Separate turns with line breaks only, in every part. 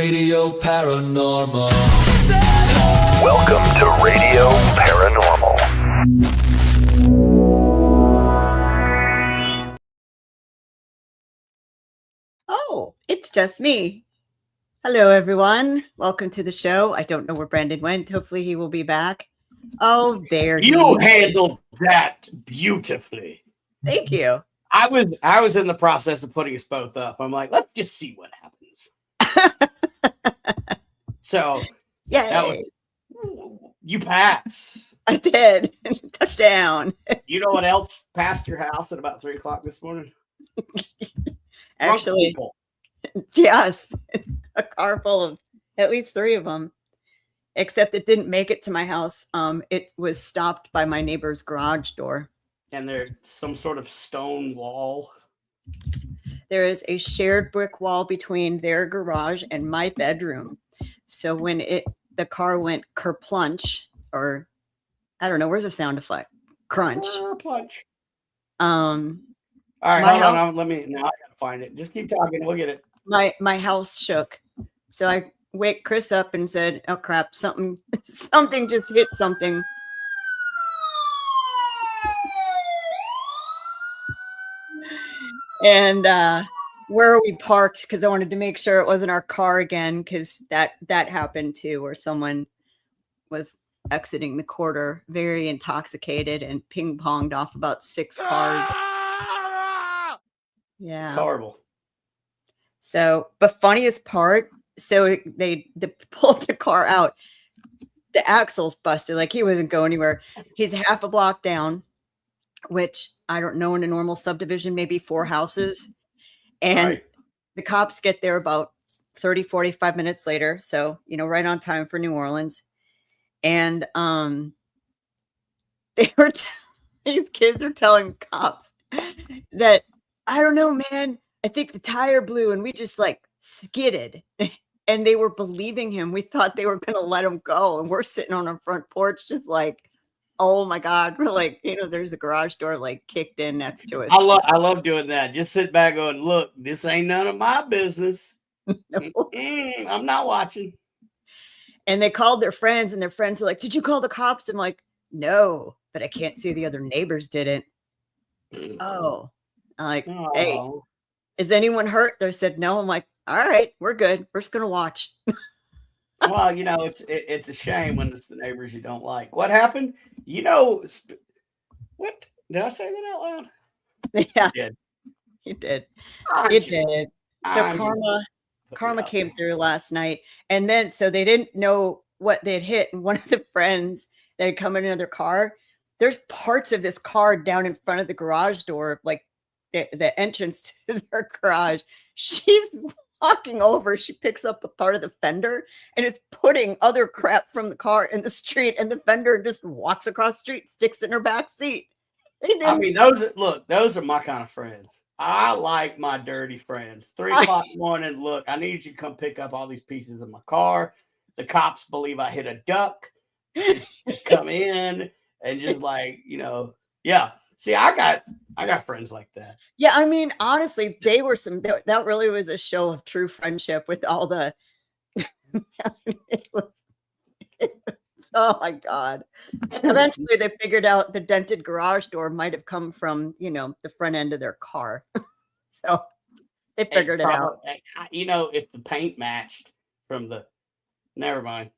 Radio Paranormal.
Welcome to Radio Paranormal.
Oh, it's just me. Hello, everyone. Welcome to the show. I don't know where Brandon went. Hopefully he will be back. Oh, there he
You
is.
handled that beautifully.
Thank you.
I was in the process of putting us both up. I'm like, let's just see what happens. So
Yay.
that was, you pass.
I did. Touchdown.
You know what else passed your house at about 3:00 this morning?
Actually, yes. A car full of at least 3 of them. Except it didn't make it to my house. It was stopped by my neighbor's garage door.
And there's some sort of stone wall.
There is a shared brick wall between their garage and my bedroom. So when the car went kerplunch, or I don't know, where's the sound effect? Crunch.
Punch.
All
right,
my
hold
house,
on. Now I gotta find it. Just keep talking. We'll get it.
My house shook. So I wake Chris up and said, "Oh crap! Something just hit something." And where we parked, because I wanted to make sure it wasn't our car again, because that happened too, where someone was exiting the quarter very intoxicated and ping-ponged off about 6 cars. Yeah.
It's horrible.
So, but funniest part, so they pulled the car out. The axle's busted, like he wasn't going anywhere. He's half a block down, which I don't know, in a normal subdivision, maybe 4 houses. And
Right.
The cops get there about 30, 45 minutes later. So, right on time for New Orleans. And these kids are telling cops that, I don't know, man, I think the tire blew and we just like skidded. And they were believing him. We thought they were going to let him go. And we're sitting on our front porch just like, oh my God. We're like, there's a garage door like kicked in next to us.
I love doing that. Just sit back going, look, this ain't none of my business.
No.
I'm not watching.
And they called their friends, and their friends are like, did you call the cops? I'm like, no, but I can't see the other neighbors didn't. Oh, I'm like, hey, is anyone hurt? They said no. I'm like, all right, we're good. We're just going to watch.
Well, it's a shame when it's the neighbors you don't like. What happened? What? Did I say that out loud?
Yeah, he did. He did. So karma came through last night. And then, so they didn't know what they'd hit. And one of the friends that had come in another car, there's parts of this car down in front of the garage door, like the entrance to their garage. She's walking over. She picks up a part of the fender and is putting other crap from the car in the street. And the fender just walks across the street, sticks it in her back seat.
I mean, those are my kind of friends. I like my dirty friends. 3:00 in the morning. Look, I need you to come pick up all these pieces of my car. The cops believe I hit a duck. Just come in and just like, yeah. See, I got friends like that.
Yeah, I mean, honestly, that really was a show of true friendship with all the. Oh my God. Eventually they figured out the dented garage door might have come from, the front end of their car. So they figured it out.
If the paint matched from never mind.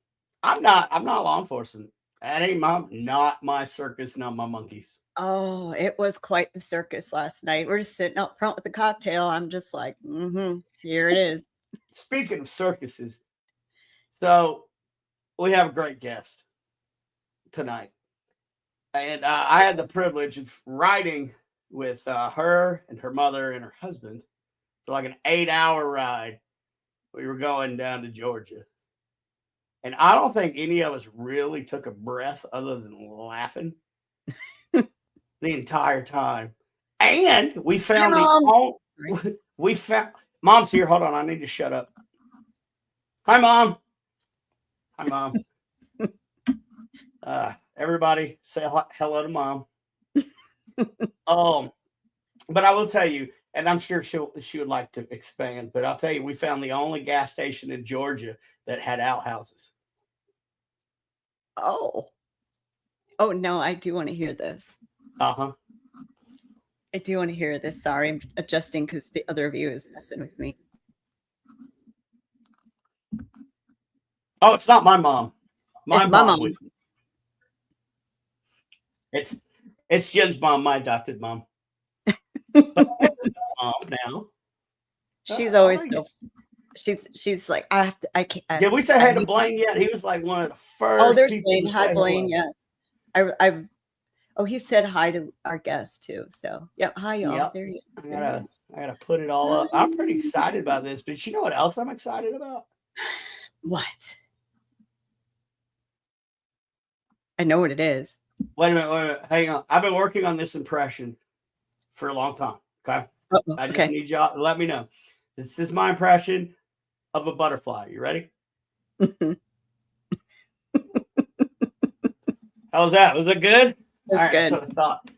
I'm not law enforcement. That ain't not my circus, not my monkeys.
Oh, it was quite the circus last night. We're just sitting out front with the cocktail. I'm just like, here it is.
Speaking of circuses, so we have a great guest tonight. And I had the privilege of riding with her and her mother and her husband for like an 8-hour ride. We were going down to Georgia. And I don't think any of us really took a breath other than laughing the entire time. And we found Mom's here. Hold on. I need to shut up. Hi, Mom. Hi, Mom. Everybody say hello to Mom. But I will tell you, and I'm sure she would like to expand, but I'll tell you, we found the only gas station in Georgia that had outhouses.
Oh no, I do want to hear this.
Uh-huh.
I do want to hear this. Sorry, I'm adjusting because the other view is messing with me.
Oh, it's not my mom.
It's my mom.
It's Jen's mom, my adopted mom. But this is my mom now.
She's always so. She's like, I can't.
Did we say hi to Blaine yet? He was like one of the first.
Oh, there's
people
Blaine.
to
Hi,
say
Blaine.
hello.
Yes. Oh, he said hi to our guests too. So, yep. Hi, y'all.
Yep.
There you go.
I gotta put it all up. I'm pretty excited about this, but you know what else I'm excited about?
What? I know what it is.
Wait a minute. Hang on. I've been working on this impression for a long time. Okay. I just need y'all to let me know. This is my impression of a butterfly. You ready? How's that? Was it good?
That's good.
So I thought,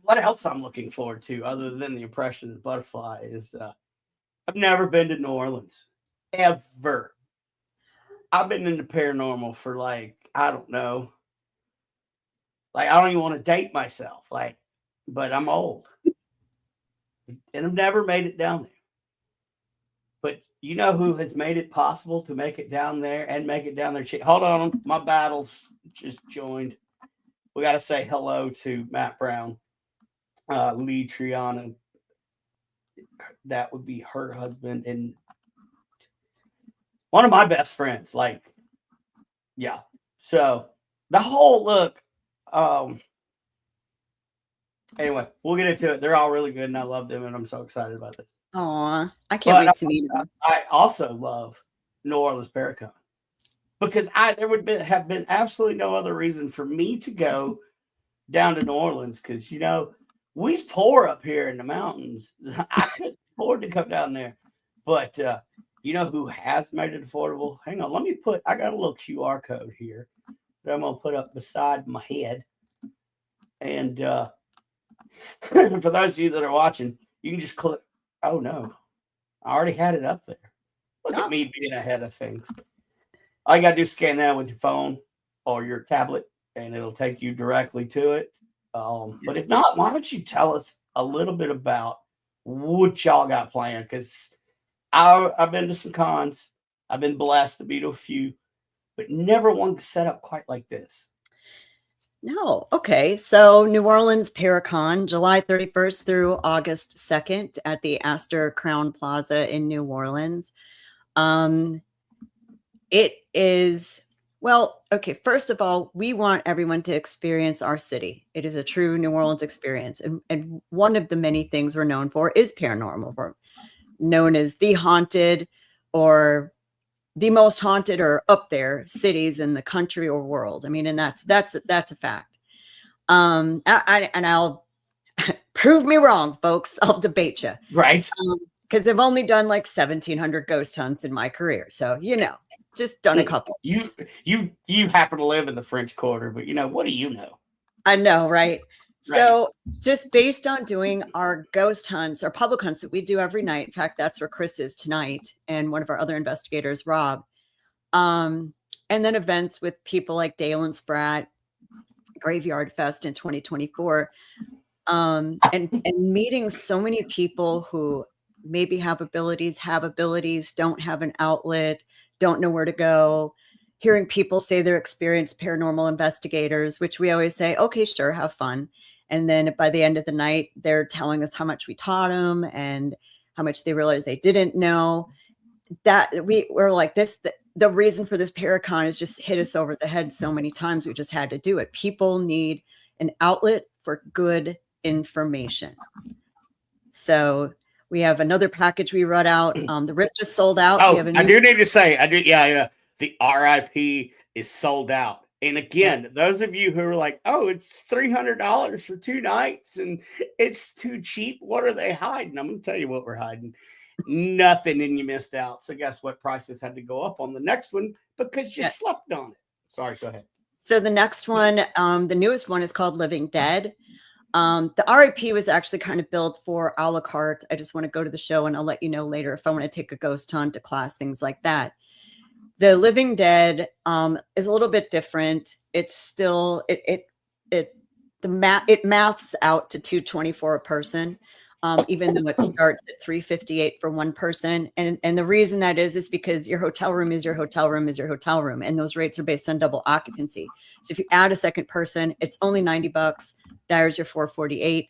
what else I'm looking forward to other than the impression of the butterfly is I've never been to New Orleans. Ever. I've been into paranormal for like, I don't know. Like, I don't even want to date myself. Like, but I'm old. And I've never made it down there. But you know who has made it possible to make it down there and make it down there? Hold on. My battles just joined. We got to say hello to Matt Brown, Lee Triana. That would be her husband and one of my best friends. Like, yeah. So the whole look. Anyway, we'll get into it. They're all really good, and I love them, and I'm so excited about this.
Aw, I can't wait to meet them.
I also love New Orleans Paracon because there would have been absolutely no other reason for me to go down to New Orleans because, you know, we's poor up here in the mountains. I couldn't afford to come down there. But you know who has made it affordable? Hang on. I got a little QR code here that I'm going to put up beside my head. And for those of you that are watching, you can just click. Oh, no. I already had it up there. Look at me being ahead of things. All you got to do is scan that with your phone or your tablet, and it'll take you directly to it. But if not, why don't you tell us a little bit about what y'all got planned? Because I've been to some cons. I've been blessed to be to a few, but never one set up quite like this.
No. Okay. So New Orleans Paracon, July 31st through August 2nd at the Astor Crown Plaza in New Orleans. It is, well, okay. First of all, we want everyone to experience our city. It is a true New Orleans experience. And one of the many things we're known for is paranormal. We're known as the haunted or the most haunted or up there cities in the country or world. I mean, and that's a fact. And I'll prove me wrong, folks. I'll debate you.
Right.
Because I've only done like 1,700 ghost hunts in my career. So, you know, just done a couple.
You happen to live in the French Quarter, but you know, what do you know?
I know, right? So just based on doing our ghost hunts or public hunts that we do every night. In fact, that's where Chris is tonight and one of our other investigators, Rob. And then events with people like Dale and Spratt, Graveyard Fest in 2024. And meeting so many people who maybe have abilities, don't have an outlet, don't know where to go. Hearing people say they're experienced paranormal investigators, which we always say, okay, sure, have fun. And then by the end of the night, they're telling us how much we taught them and how much they realized they didn't know. That we're like this. The reason for this Paracon is just hit us over the head so many times. We just had to do it. People need an outlet for good information. So we have another package we wrote out. The RIP just sold out.
Oh,
we have
I do need to say, yeah. The RIP is sold out. And again, those of you who are like, oh, it's $300 for 2 nights and it's too cheap. What are they hiding? I'm going to tell you what we're hiding. Nothing, and you missed out. So guess what? Prices had to go up on the next one because you slept on it. Sorry, go ahead.
So the next one, the newest one is called Living Dead. The RIP was actually kind of built for a la carte. I just want to go to the show and I'll let you know later if I want to take a ghost hunt, a class, things like that. The Living Dead is a little bit different. It's still it maths out to $224 a person, even though it starts at $358 for one person. And the reason that is because your hotel room is your hotel room is your hotel room, and those rates are based on double occupancy. So if you add a second person, it's only $90. There's your $448.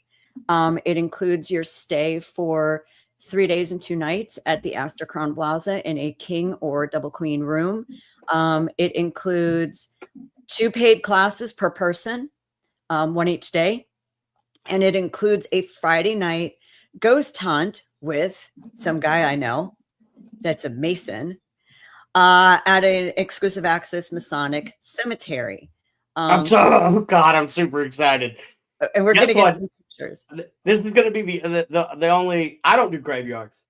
It includes your stay for 3 days and 2 nights at the Astor Crown Plaza in a king or double queen room. It includes 2 paid classes per person, one each day. And it includes a Friday night ghost hunt with some guy I know that's a Mason at an exclusive access Masonic cemetery.
I'm super excited.
And we're going to get some pictures.
This is going to be the only, I don't do graveyards.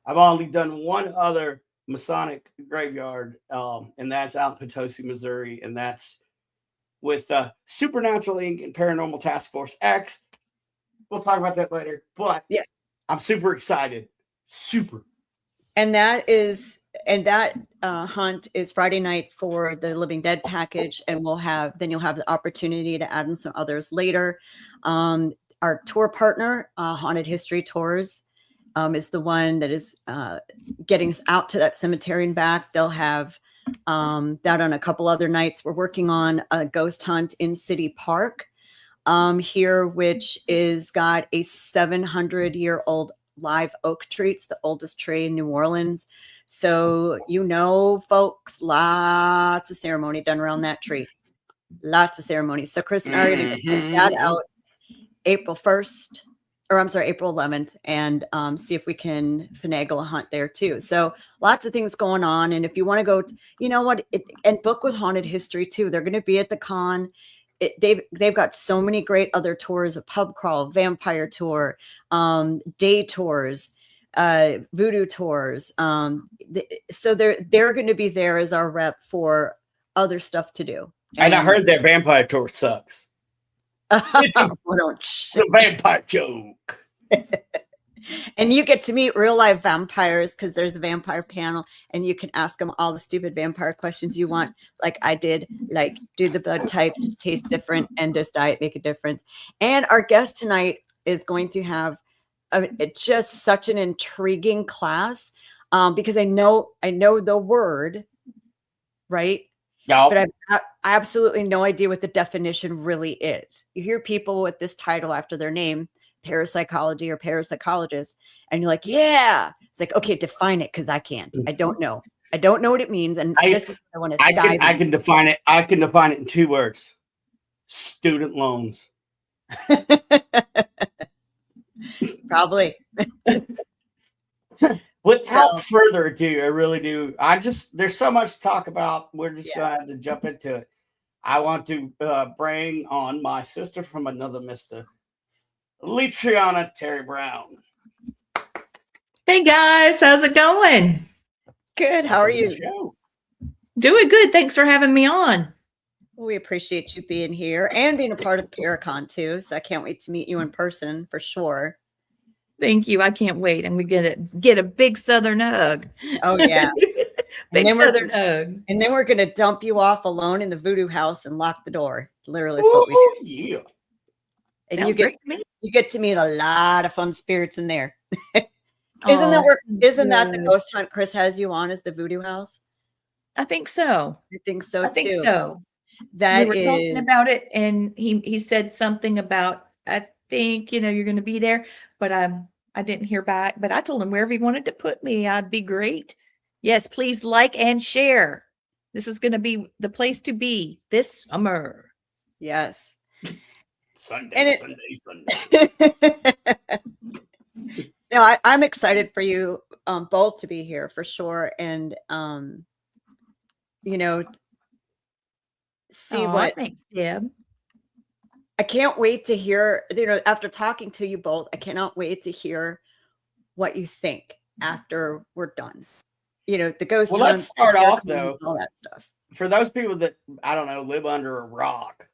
I've only done one other Masonic graveyard, and that's out in Potosi, Missouri, and that's with Supernatural Inc. and Paranormal Task Force X. We'll talk about that later, but yeah, I'm super excited. Super.
And that hunt is Friday night for the Living Dead package, and you'll have the opportunity to add in some others later. Our tour partner, Haunted History Tours, is the one that is getting us out to that cemetery and back. They'll have that on a couple other nights. We're working on a ghost hunt in City Park here, which is got a 700-year-old live oak tree. It's the oldest tree in New Orleans. So, folks, lots of ceremony done around that tree. Lots of ceremony. So Chris and I are going to get that out April 11th, and see if we can finagle a hunt there too. So lots of things going on. And if you want to go, and book with Haunted History too. They're going to be at the con. They've got so many great other tours, a pub crawl, vampire tour, day tours, voodoo tours. So they're going to be there as our rep for other stuff to do.
And I heard that vampire tour sucks. It's a vampire joke.
And you get to meet real live vampires because there's a vampire panel, and you can ask them all the stupid vampire questions you want, like I did, like do the blood types taste different and does diet make a difference? And our guest tonight is going to have just such an intriguing class because I know the word, right?
No.
But I absolutely no idea what the definition really is. You hear people with this title after their name, parapsychology or parapsychologist, and you're like, yeah. It's like, okay, define it, because I can't. I don't know what it means. And this is what I want to dive
I can define it. I can define it in 2 words: student loans.
Probably.
Without further ado, I really do. There's so much to talk about. We're just going to have to jump into it. I want to bring on my sister from another mister, Litriana Terry Brown.
Hey guys, how's it going?
Good. How are you?
Doing good. Thanks for having me on.
We appreciate you being here and being a part of the Paracon too. So I can't wait to meet you in person for sure.
Thank you. I can't wait. And we get a big Southern hug.
Oh yeah.
Big Southern hug.
And then we're gonna dump you off alone in the voodoo house and lock the door. Literally is what we do.
Yeah.
And
Sounds great to me.
You get to meet a lot of fun spirits in there. Isn't that the ghost hunt Chris has you on, is the voodoo house?
I think so.
I think so too.
I think so.
That
we were talking about it, and he said something about, I think, you're going to be there, but I didn't hear back. But I told him wherever he wanted to put me, I'd be great. Yes, please like and share. This is going to be the place to be this summer.
Yes.
Sunday.
No, I'm excited for you both to be here for sure, and see what.
Thanks, Deb.
I can't wait to hear. After talking to you both, I cannot wait to hear what you think after we're done. The ghost.
Well, let's start off though.
All that stuff.
For those people that I don't know live under a rock,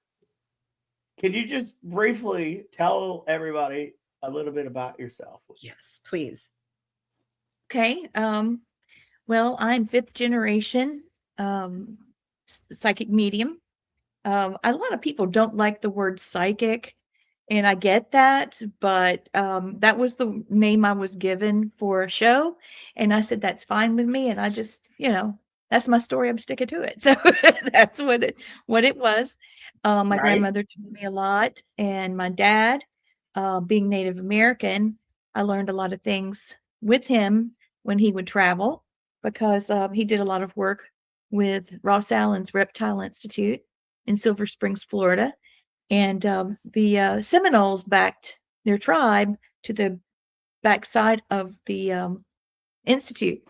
can you just briefly tell everybody a little bit about yourself?
Yes, please.
Okay. Well, I'm fifth generation psychic medium. A lot of people don't like the word psychic, and I get that, but that was the name I was given for a show, and I said that's fine with me, and I just, that's my story. I'm sticking to it. So that's what it was. My
Right?
grandmother taught me a lot, and my dad, being Native American, I learned a lot of things with him when he would travel because he did a lot of work with Ross Allen's Reptile Institute in Silver Springs, Florida. And the Seminoles backed their tribe to the backside of the institute.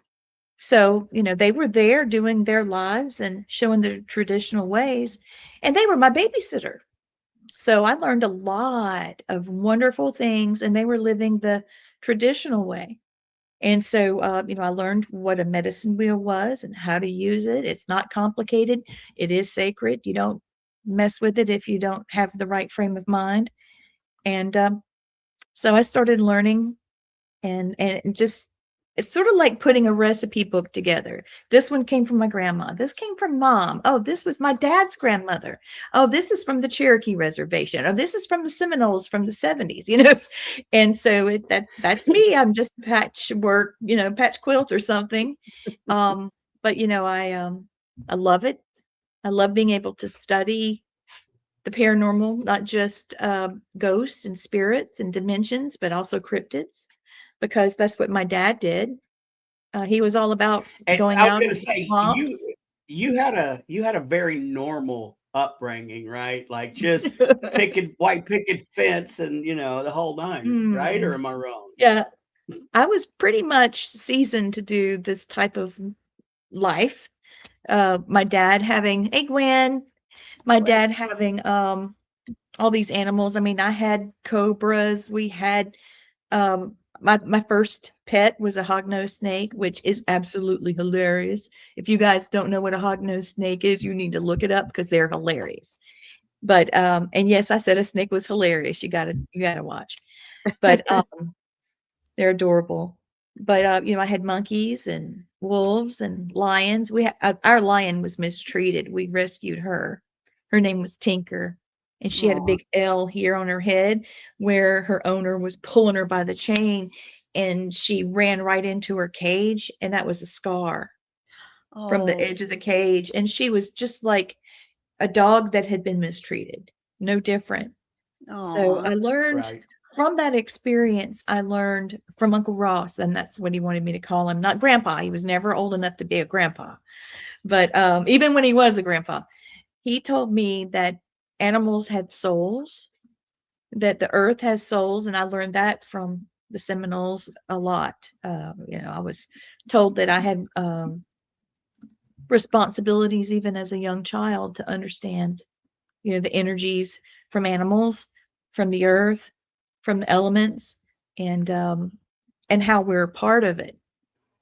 So, they were there doing their lives and showing their traditional ways. And they were my babysitter. So I learned a lot of wonderful things, and they were living the traditional way. And so, I learned what a medicine wheel was and how to use it. It's not complicated. It is sacred. You don't mess with it if you don't have the right frame of mind. And so I started learning, and just it's sort of like putting a recipe book together. This one came from my grandma. This came from mom. Oh, this was my dad's grandmother. Oh, this is from the Cherokee Reservation. Oh, this is from the Seminoles from the 70s, And so that's me. I'm just patchwork, patch quilt or something. But I love it. I love being able to study the paranormal, not just ghosts and spirits and dimensions, but also cryptids, because that's what my dad did. He was all about
And
going
I was
out
going to
into the
say
swamps.
you had a very normal upbringing, right? Like just white picket fence and the whole nine, right? Or
Mm,
am I wrong?
yeah, I was pretty much seasoned to do this type of life. My dad having a Gwen, my
What?
dad having all these animals. I mean, I had cobras. We had my first pet was a hognose snake, which is absolutely hilarious. If you guys don't know what a hognose snake is, you need to look it up because they're hilarious. But and yes, I said a snake was hilarious. You gotta watch. But they're adorable. But I had monkeys and wolves and lions. Our lion was mistreated. We rescued her. Her name was Tinker, and she had a
Aw.
big L here on her head where her owner was pulling her by the chain, and she ran right into her cage, and that was a scar from the
Oh,
edge of the cage. And she was just like a dog that had been mistreated, no different. So
aw.
I learned
Right.
from that experience, I learned from Uncle Ross, and that's what he wanted me to call him, not grandpa. He was never old enough to be a grandpa. But even when he was a grandpa, he told me that animals had souls, that the earth has souls. And I learned that from the Seminoles a lot. I was told that I had responsibilities even as a young child to understand, the energies from animals, from the earth, from the elements, and how we're a part of it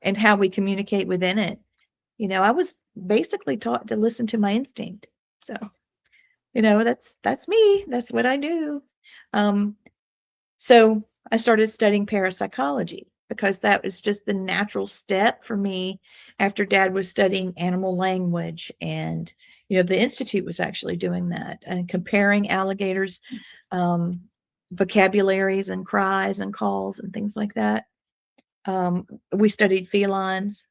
and how we communicate within it. I was basically taught to listen to my instinct. So, that's me. That's what I do. Um, so I started studying parapsychology because that was just the natural step for me after dad was studying animal language. And, the Institute was actually doing that and comparing alligators' um, vocabularies and cries and calls and things like that. We studied felines.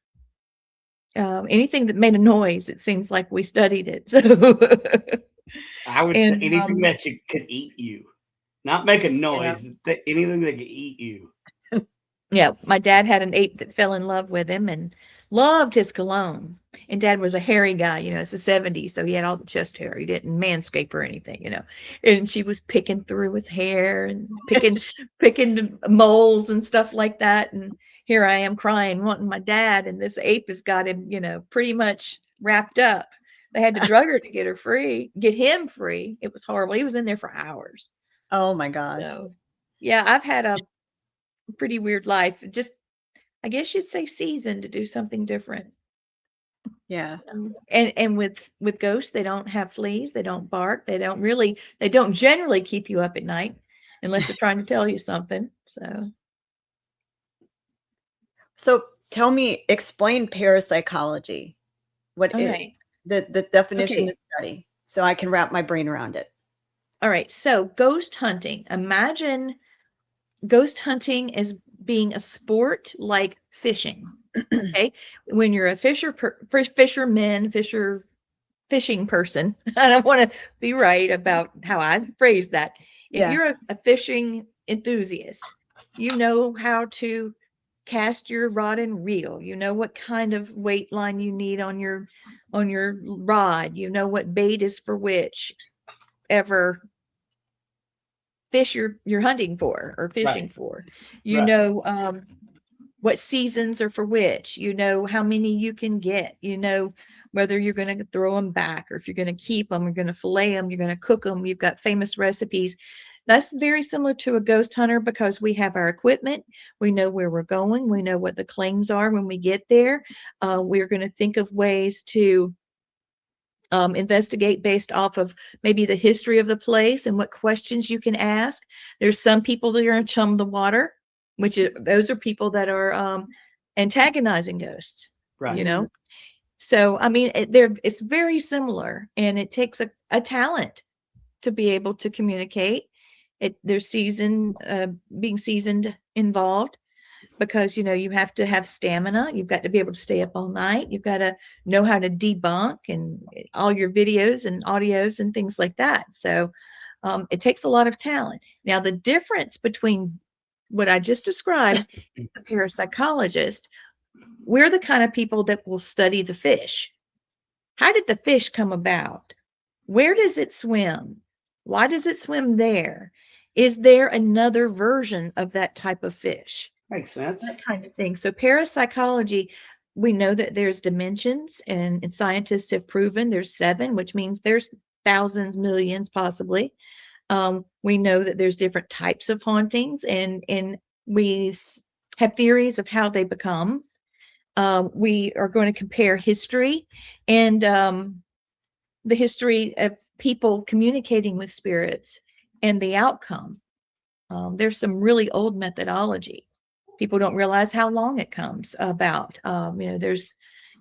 Anything that made a noise, it seems like we studied it. So,
I would say
and
anything that could eat you, not make a
yeah.
noise. Anything that could eat you.
Yeah, my dad had an ape that fell in love with him and loved his cologne. And dad was a hairy guy, it's the 70s, so he had all the chest hair. He didn't manscape or anything. And she was picking through his hair and picking the moles and stuff like that. And here I am crying, wanting my dad, and this ape has got him, pretty much wrapped up. They had to drug her to get him free. It was horrible. He was in there for hours.
Oh my gosh.
So, yeah, I've had a pretty weird life. Just, I guess you'd say seasoned to do something different.
Yeah.
And with ghosts, they don't have fleas, they don't bark, they don't generally keep you up at night unless they're trying to tell you something.
So tell me, explain parapsychology. What
All
is
right.
the definition
Okay.
of study, so I can wrap my brain around it.
All right. So ghost hunting. Imagine ghost hunting as being a sport like fishing. Okay. When you're a fishing person, I don't want to be right about how I phrase that. If
Yeah.
you're a fishing enthusiast, you know how to cast your rod and reel. You know what kind of weight line you need on your rod. You know what bait is for which ever fish you're hunting for or fishing
Right.
for. You
Right.
know what seasons are for which. You know how many you can get. You know whether you're going to throw them back or if you're going to keep them, you're going to fillet them, you're going to cook them. You've got famous recipes. That's very similar to a ghost hunter because we have our equipment. We know where we're going. We know what the claims are when we get there. We're going to think of ways to investigate based off of maybe the history of the place and what questions you can ask. There's some people that are going to chum the water, those are people that are antagonizing ghosts,
Right.
you know? So, I mean, it's very similar, and it takes a talent to be able to communicate. There's being seasoned involved because, you have to have stamina. You've got to be able to stay up all night. You've got to know how to debunk and all your videos and audios and things like that. So it takes a lot of talent. Now, the difference between what I just described, a parapsychologist, we're the kind of people that will study the fish. How did the fish come about? Where does it swim? Why does it swim there? Is there another version of that type of fish?
Makes sense.
That kind of thing. So parapsychology, we know that there's dimensions, and scientists have proven there's 7, which means there's thousands, millions, possibly. We know that there's different types of hauntings, and we have theories of how they become. We are going to compare history and the history of people communicating with spirits and the outcome. There's some really old methodology. People don't realize how long it comes about. There's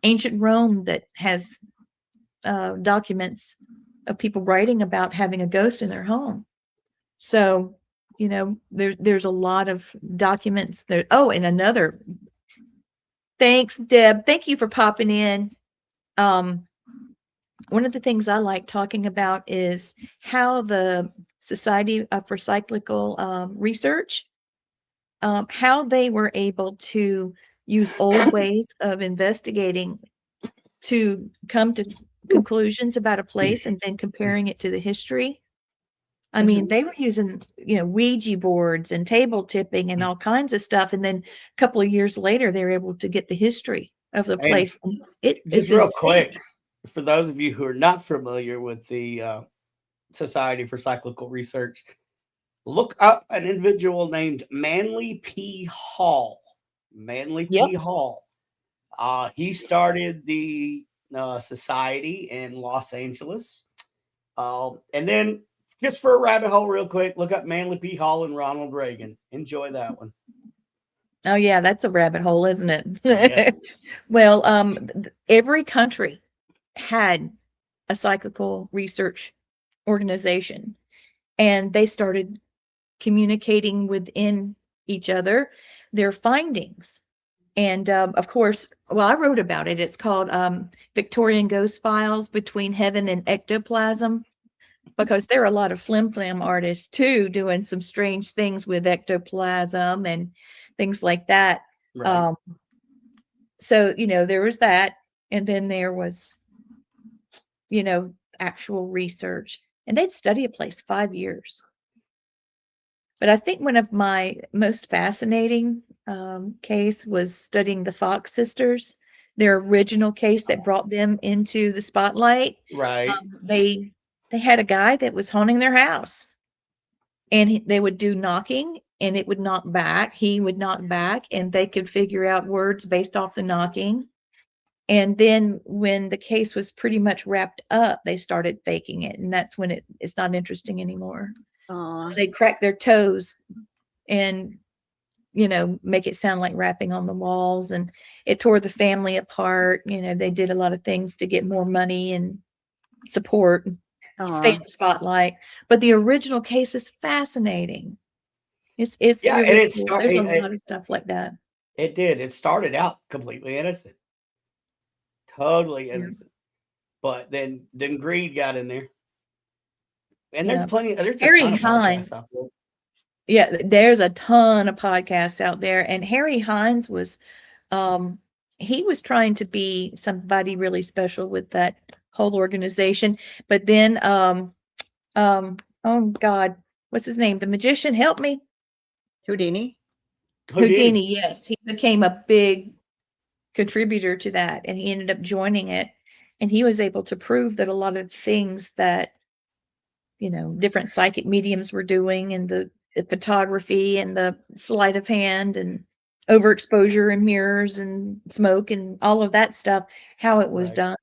ancient Rome that has documents of people writing about having a ghost in their home. So, there's a lot of documents there. Oh, and another. Thanks, Deb. Thank you for popping in. One of the things I like talking about is how the Society for Cyclical Research, how they were able to use old ways of investigating to come to conclusions about a place and then comparing it to the history. I mean, they were using, Ouija boards and table tipping and all kinds of stuff. And then a couple of years later, they were able to get the history of the place. And it
Just
is
real
insane.
quick, for those of you who are not familiar with the Society for Cyclical Research, look up an individual named Manly P. Hall. Manly
Yep.
P. Hall. He started the society in Los Angeles. And then, just for a rabbit hole, real quick, look up Manly P. Hall and Ronald Reagan. Enjoy that one.
Oh, yeah, that's a rabbit hole, isn't it?
Yeah.
Well, every country had a cyclical research organization, and they started communicating within each other their findings. And of course, well, I wrote about it. It's called Victorian Ghost Files Between Heaven and Ectoplasm, because there are a lot of flim-flam artists too doing some strange things with ectoplasm and things like that.
Right.
So, there was that. And then there was, actual research. And they'd study a place 5 years. But I think one of my most fascinating case was studying the Fox sisters, their original case that brought them into the spotlight.
Right.
They had a guy that was haunting their house, and they would do knocking, and it would knock back. He would knock back, and they could figure out words based off the knocking. And then when the case was pretty much wrapped up, they started faking it. And that's when it's not interesting anymore.
Aw.
They crack their toes and, make it sound like rapping on the walls. And it tore the family apart. They did a lot of things to get more money and support and stay in the spotlight. But the original case is fascinating. It's
Yeah,
really
and
cool. There's a lot of stuff like that.
It did. It started out completely innocent. Totally innocent. But then greed got in there. And there's there's a
Harry
ton of
Hines.
podcasts out there.
Yeah, there's a ton of podcasts out there. And Harry Hines was he was trying to be somebody really special with that whole organization. But then oh God, what's his name? The magician, help me.
Houdini.
Houdini, yes. He became a big contributor to that, and he ended up joining it. And he was able to prove that a lot of things that, different psychic mediums were doing, and the photography and the sleight of hand and overexposure and mirrors and smoke and all of that stuff, how it was done.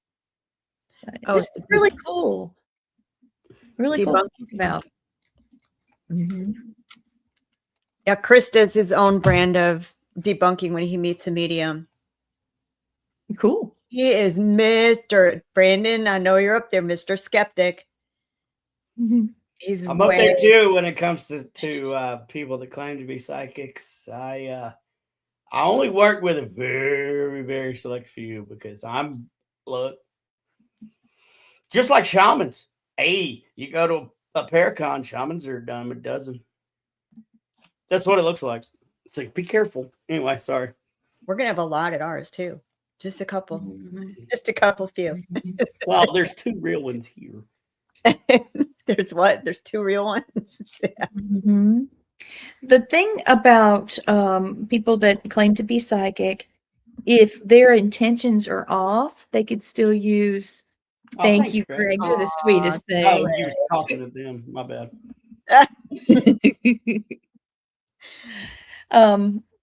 It's really cool. Really cool to think about.
Yeah, Chris does his own brand of debunking when he meets a medium.
Cool.
He is Mr. Brandon. I know you're up there, Mr. Skeptic.
I'm up there too when it comes to people that claim to be psychics. I only work with a very, very select few because look, just like shamans. Hey, you go to a Paracon, shamans are a dime a dozen. That's what it looks like. It's like, be careful. Anyway, sorry.
We're going to have a lot at ours too. Just a couple. Just a couple few.
Well, there's 2 real ones here.
There's what? There's 2 real ones?
Yeah. The thing about people that claim to be psychic, if their intentions are off, they could still use thank you, Greg. You're the sweetest thing.
Oh, you were talking to them. My bad.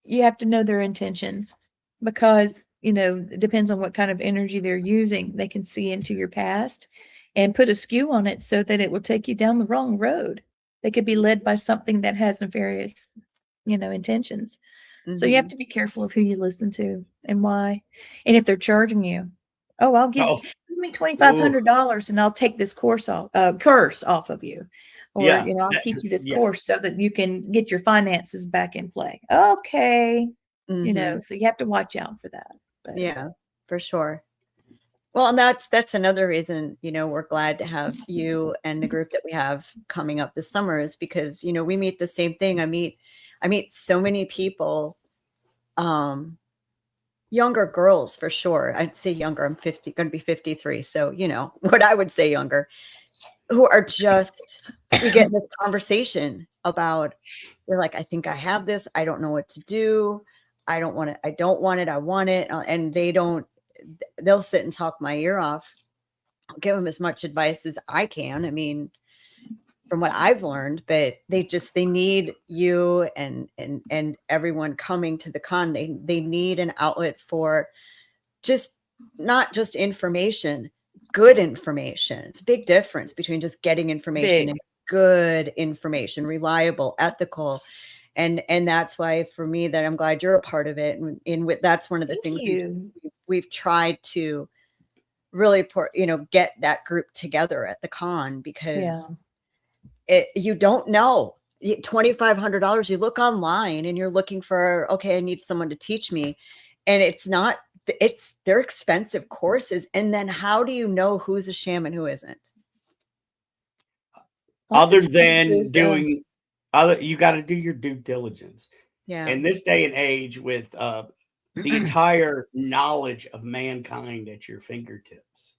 You have to know their intentions because, it depends on what kind of energy they're using. They can see into your past and put a skew on it so that it will take you down the wrong road. They could be led by something that has nefarious, intentions. So you have to be careful of who you listen to and why. And if they're charging you, I'll give me $2,500 and I'll take this curse off of you. Or, I'll teach you this course so that you can get your finances back in play. Okay. So you have to watch out for that. But.
Yeah, for sure. Well, and that's another reason, we're glad to have you and the group that we have coming up this summer is because, we meet the same thing. I meet so many people, younger girls for sure. I'd say younger. I'm going to be 53. So, what I would say younger, who are just, we get in this conversation about, they're like, I think I have this. I don't know what to do. I don't want it. I don't want it. I want it. And they'll sit and talk my ear off. I'll give them as much advice as I can. I mean, from what I've learned, but they need you and everyone coming to the con. They need an outlet for not just information, good information. It's a big difference between just getting information and good information, reliable, ethical. And that's why for me that I'm glad you're a part of it. And that's one of the things we've tried to really get that group together at the con because you don't know. $2,500, you look online and you're looking for, okay, I need someone to teach me. And they're expensive courses. And then how do you know who's a shaman, who isn't?
Other than doing you got to do your due diligence.
Yeah.
In this day and age with the entire knowledge of mankind at your fingertips,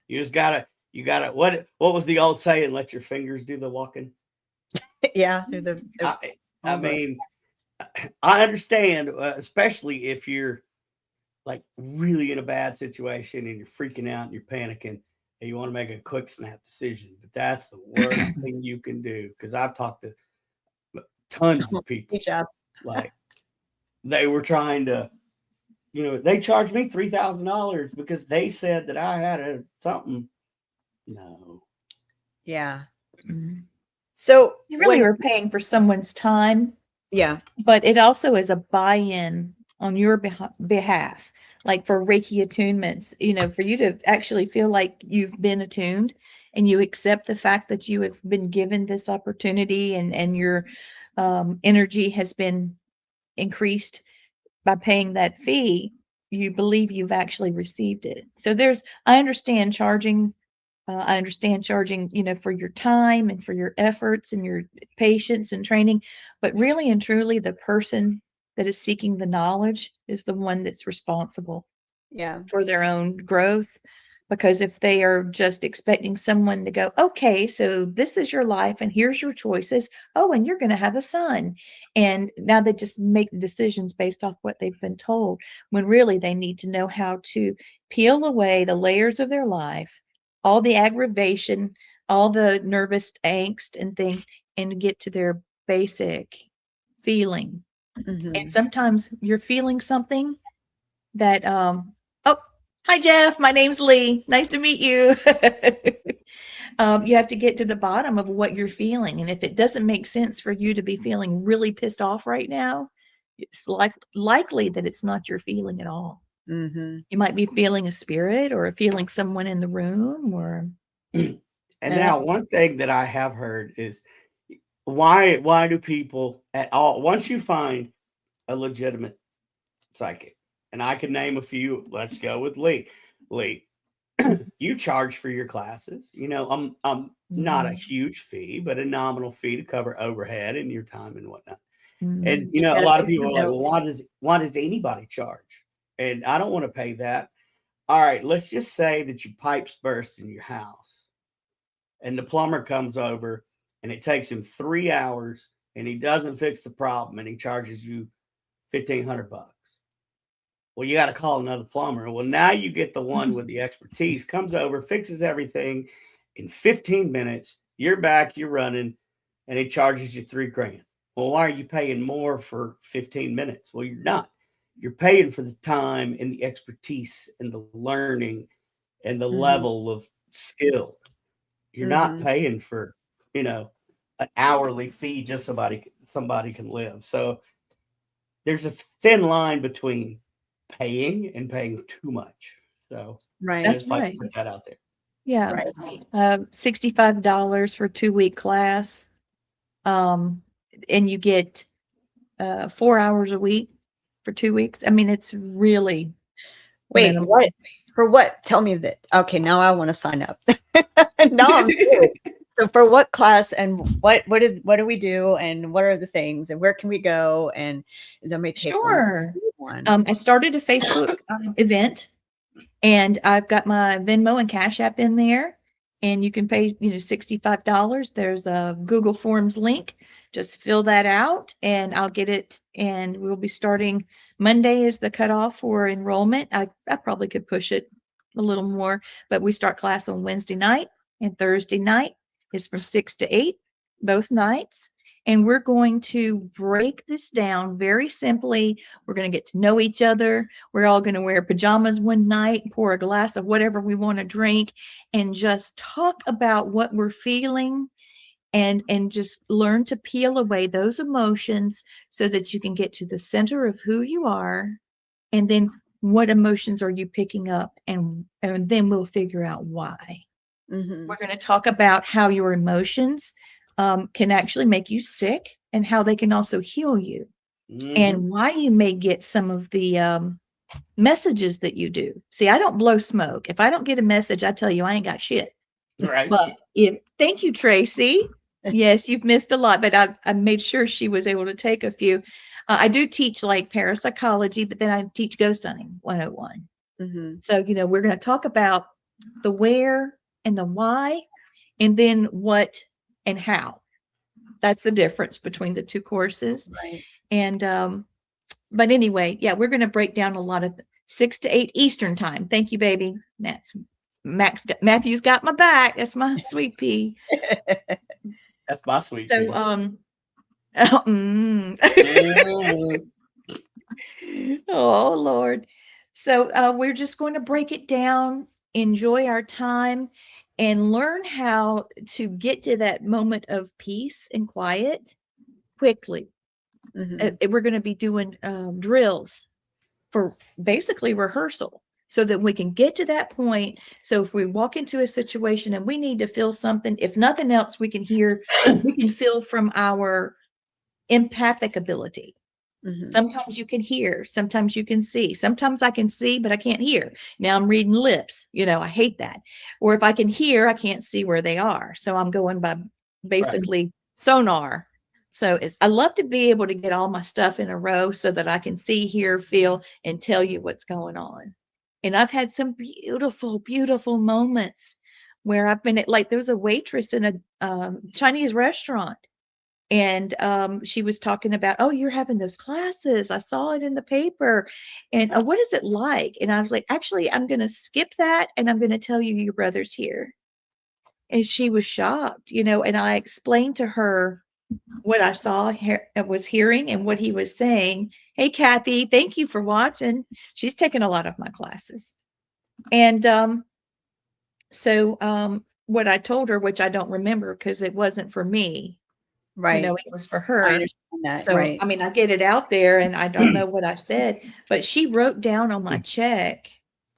you gotta, what was the old saying? Let your fingers do the walking.
Yeah. Through
I mean, I understand, especially if you're like really in a bad situation and you're freaking out and you're panicking and you want to make a quick snap decision, but that's the worst thing you can do. Cause I've talked to tons of people, like they were trying to they charged me $3,000 because they said that I had something. No.
Yeah.
Mhm.
So
You really
when,
are paying for someone's time,
yeah,
but it also is a buy-in on your behalf. Like for Reiki attunements, for you to actually feel like you've been attuned and you accept the fact that you have been given this opportunity and your energy has been increased by paying that fee, you believe you've actually received it. So I understand charging. I understand charging, for your time and for your efforts and your patience and training, but really and truly, the person that is seeking the knowledge is the one that's responsible
yeah,
for their own growth. Because if they are just expecting someone to go, okay, so this is your life and here's your choices. Oh, and you're going to have a son. And now they just make the decisions based off what they've been told, when really they need to know how to peel away the layers of their life, all the aggravation, all the nervous angst and things, and get to their basic feeling.
mhm.
And sometimes you're feeling something that oh, hi Jeff, my name's Lee, nice to meet you. You have to get to the bottom of what you're feeling, and if it doesn't make sense for you to be feeling really pissed off right now, it's likely that it's not your feeling at all.
Mhm.
You might be feeling a spirit or feeling someone in the room, or
And
That's-
now one thing that I have heard is why do people at all, once you find a legitimate psychic, and I can name a few, let's go with Lee. Lee, you charge for your classes. I'm not a huge fee, but a nominal fee to cover overhead and your time and whatnot. And
Mhm.
you
a
gotta
lot of
pay for
people are
the
like, well,
bill.
why does anybody charge? And I don't want to pay that. All right, let's just say that your pipes burst in your house and the plumber comes over and it takes him 3 hours and he doesn't fix the problem and he charges you $1,500. Well, you got to call another plumber. Well, now you get the one with the expertise, comes over, fixes everything in 15 minutes. You're back, you're running, and he charges you $3,000. Well, why are you paying more for 15 minutes? Well, you're not. You're paying for the time and the expertise and the learning and the
Mhm.
level of skill. You're not
Mhm.
paying for, an hourly fee just somebody can live. So there's a thin line between paying and paying too much. So I
Right.
That's
just like to
right.
put that out there.
Yeah.
Right.
$65 for 2-week class. Um, and you get 4 hours a week for 2 weeks. I mean, it's really
Wait,
minimum.
what? For what? Tell me that. Okay, now I want to sign up. Now I'm curious. So for what class and what do we do and what are the things and where can we go and then we take
Sure.
one.
I started a Facebook event, and I've got my Venmo and Cash App in there, and you can pay, $65. There's a Google Forms link. Just fill that out, and I'll get it. And we'll be starting Monday is the cutoff for enrollment. I probably could push it a little more, but we start class on Wednesday night, and Thursday night is from 6 to 8, both nights. And we're going to break this down very simply. We're going to get to know each other. We're all going to wear pajamas one night, pour a glass of whatever we want to drink, and just talk about what we're feeling, and just learn to peel away those emotions so that you can get to the center of who you are, and then what emotions are you picking up, and then we'll figure out why.
Mhm.
We're going to talk about how your emotions can actually make you sick, and how they can also heal you, and why you may get some of the messages that you do. See, I don't blow smoke. If I don't get a message, I tell you I ain't got shit.
Right.
But thank you, Tracy. Yes, you've missed a lot, but I made sure she was able to take a few. I do teach like parapsychology, but then I teach ghost hunting 101.
Mhm.
So, we're going to talk about the where and the why, and then what and how. That's the difference between the two courses.
Right.
And, but anyway, yeah, we're going to break down a lot of 6 to 8 Eastern time. Thank you, baby. Matthew's got my back. That's my sweet pea.
That's my sweet
So,
pea.
oh,
Mm.
oh Lord. So we're just going to break it down, enjoy our time, and learn how to get to that moment of peace and quiet quickly. We're going to be doing drills for basically rehearsal so that we can get to that point. So if we walk into a situation and we need to feel something, if nothing else, we can feel from our empathic ability. Sometimes you can hear, sometimes you can see, sometimes I can see, but I can't hear. Now I'm reading lips, I hate that. Or if I can hear, I can't see where they are. So I'm going by basically sonar. So I love to be able to get all my stuff in a row so that I can see, hear, feel, and tell you what's going on. And I've had some beautiful, beautiful moments where I've been like, there was a waitress in a Chinese restaurant. And she was talking about, oh, you're having those classes. I saw it in the paper. And what is it like? And I was like, actually, I'm going to skip that. And I'm going to tell you your brother's here. And she was shocked, and I explained to her what I saw, was hearing, and what he was saying. Hey, Kathy, thank you for watching. She's taken a lot of my classes. And so what I told her, which I don't remember because it wasn't for me.
Right.
It was for her.
I understand that.
So,
right.
I mean, I get it out there and I don't know what I said, but she wrote down on my check.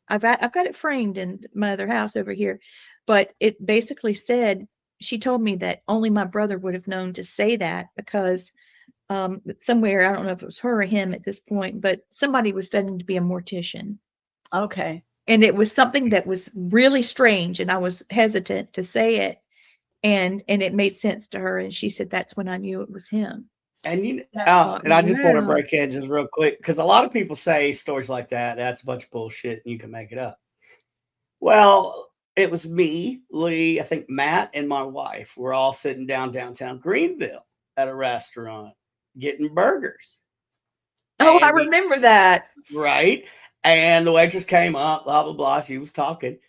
I've got it framed in my other house over here, but it basically said, she told me that only my brother would have known to say that because somewhere, I don't know if it was her or him at this point, but somebody was studying to be a mortician.
Okay.
And it was something that was really strange and I was hesitant to say it. And it made sense to her, and she said that's when I knew it was him.
And
and
I just want to break in just real quick because a lot of people say stories like that. That's a bunch of bullshit, and you can make it up. Well, it was me, Lee, I think Matt, and my wife. We're all sitting downtown Greenville at a restaurant getting burgers.
Oh, I remember that.
Right, and the waitress came up, blah blah blah. She was talking.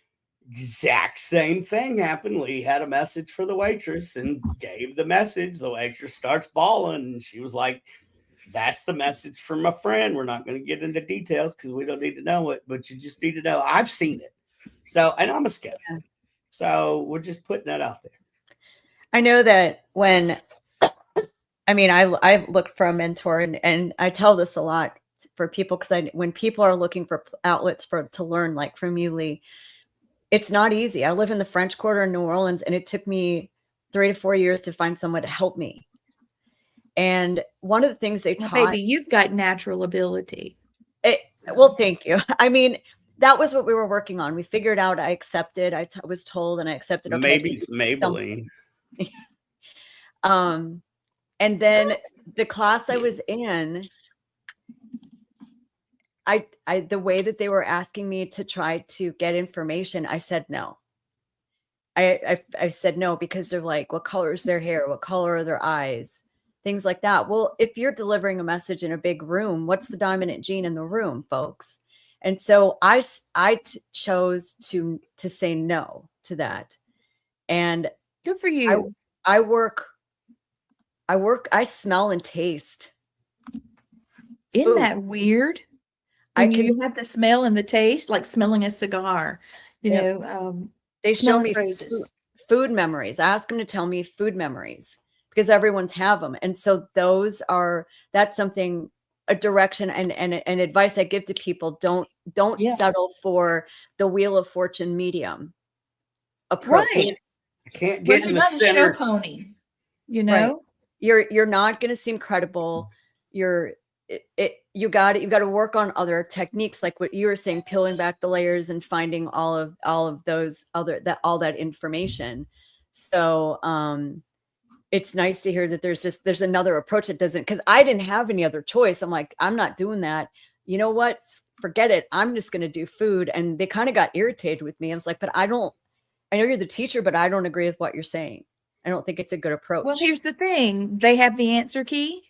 Exact same thing happened. Lee had a message for the waitress and gave the message. The waitress starts bawling, and she was like, that's the message from my friend. We're not going to get into details because we don't need to know it, but you just need to know I've seen it. So, and I'm a skeptic. So we're just putting that out there.
I know that I looked for a mentor and I tell this a lot for people because when people are looking for outlets to learn, like from you, Lee, it's not easy. I live in the French Quarter in New Orleans, and it took me 3 to 4 years to find someone to help me. And one of the things they taught,
baby, you've got natural ability.
Well, thank you. I mean, that was what we were working on. We figured out. I accepted. I was told, and I accepted. Okay,
maybe it's Maybelline.
And then the class I was in, the way that they were asking me to try to get information, I said no. I said no because they're like, what color is their hair? What color are their eyes? Things like that. Well, if you're delivering a message in a big room, what's the dominant gene in the room, folks? And so I chose to say no to that. And
good for you.
I smell and taste.
Isn't
food.
that weird? You have the smell and the taste, like smelling a cigar.
They show me
roses.
Food memories. I ask them to tell me food memories because everyone's have them. And so that's something, a direction and advice I give to people. Don't settle for the Wheel of Fortune medium approach.
Right. I can't get in the center.
A show pony,
Right. You're not going to seem credible. You got to work on other techniques, like what you were saying, peeling back the layers and finding all of those all that information. So it's nice to hear that there's another approach that doesn't, because I didn't have any other choice. I'm like, I'm not doing that. You know what? Forget it. I'm just going to do food. And they kind of got irritated with me. I was like, but I know you're the teacher, but I don't agree with what you're saying. I don't think it's a good approach.
Well, here's the thing. They have the answer key.